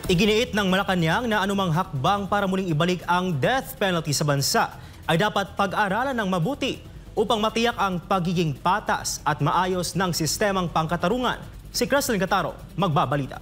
Iginiit ng Malacanang na anumang hakbang para muling ibalik ang death penalty sa bansa ay dapat pag-aralan ng mabuti upang matiyak ang pagiging patas at maayos ng sistemang pangkatarungan. Si Creslin Cataro magbabalita.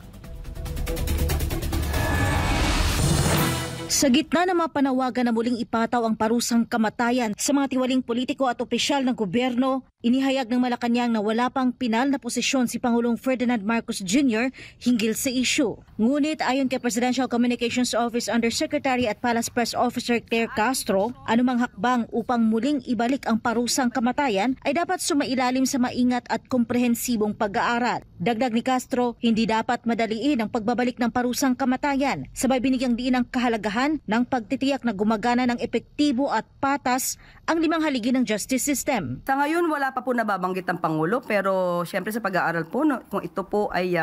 Sa gitna ng mga panawagan na muling ipataw ang parusang kamatayan sa mga tiwaling politiko at opisyal ng gobyerno, inihayag ng Malacanang na wala pang pinal na posisyon si Pangulong Ferdinand Marcos Jr. hinggil sa issue. Ngunit ayon kay Presidential Communications Office Undersecretary at Palace Press Officer Claire Castro, anumang hakbang upang muling ibalik ang parusang kamatayan ay dapat sumailalim sa maingat at komprehensibong pag-aaral. Dagdag ni Castro, hindi dapat madaliin ang pagbabalik ng parusang kamatayan, sabay binigyang diin ang kahalagahan ng pagtitiyak na gumagana ng epektibo at patas ang limang haligi ng justice system. Sa ngayon, wala pa po nababanggit ang Pangulo, pero siyempre sa pag-aaral po, kung ito po ay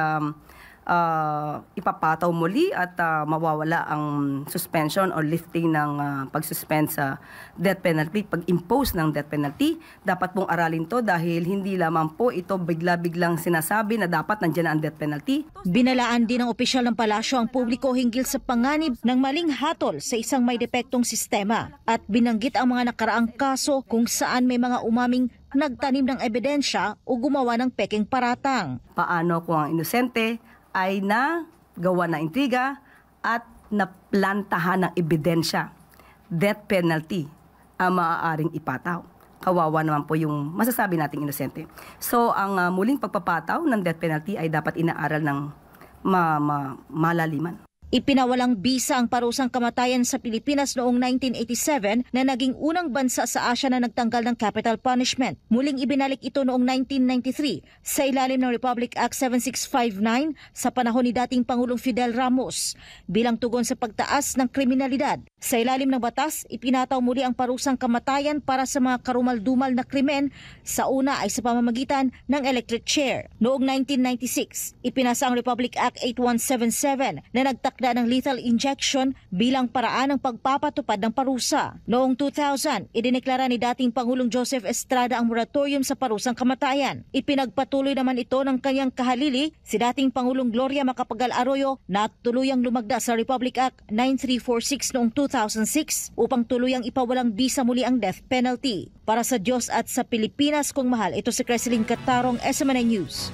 ipapataw muli at mawawala ang suspension or lifting ng pag-suspend sa death penalty, pag-impose ng death penalty, dapat pong aralin to dahil hindi lamang po ito bigla-biglang sinasabi na dapat nandiyan na ang death penalty. Binalaan din ng opisyal ng palasyo ang publiko hinggil sa panganib ng maling hatol sa isang may depektong sistema at binanggit ang mga nakaraang kaso kung saan may mga umaming nagtanim ng ebidensya o gumawa ng peking paratang. Paano kung ang inosente ay nagawa ng intriga at naplantahan ng ebidensya? Death penalty ang maaaring ipataw. Kawawa naman po yung masasabi nating inosente. So ang muling pagpapataw ng death penalty ay dapat inaaral ng malaliman. Ipinawalang bisa ang parusang kamatayan sa Pilipinas noong 1987 na naging unang bansa sa Asya na nagtanggal ng capital punishment. Muling ibinalik ito noong 1993 sa ilalim ng Republic Act 7659 sa panahon ni dating Pangulong Fidel Ramos bilang tugon sa pagtaas ng kriminalidad. Sa ilalim ng batas, ipinataw muli ang parusang kamatayan para sa mga karumal-dumal na krimen, sa una ay sa pamamagitan ng electric chair. Noong 1996, ipinasa ang Republic Act 8177 na nagtakda ng lethal injection bilang paraan ng pagpapatupad ng parusa. Noong 2000, idineklara ni dating Pangulong Joseph Estrada ang moratorium sa parusang kamatayan. Ipinagpatuloy naman ito ng kanyang kahalili, si dating Pangulong Gloria Macapagal Arroyo, na tuluyang lumagda sa Republic Act 9346 noong 2006 upang tuluyang ipawalang bisa muli ang death penalty. Para sa Diyos at sa Pilipinas kong mahal, ito si Creslin Catarong, SMNI News.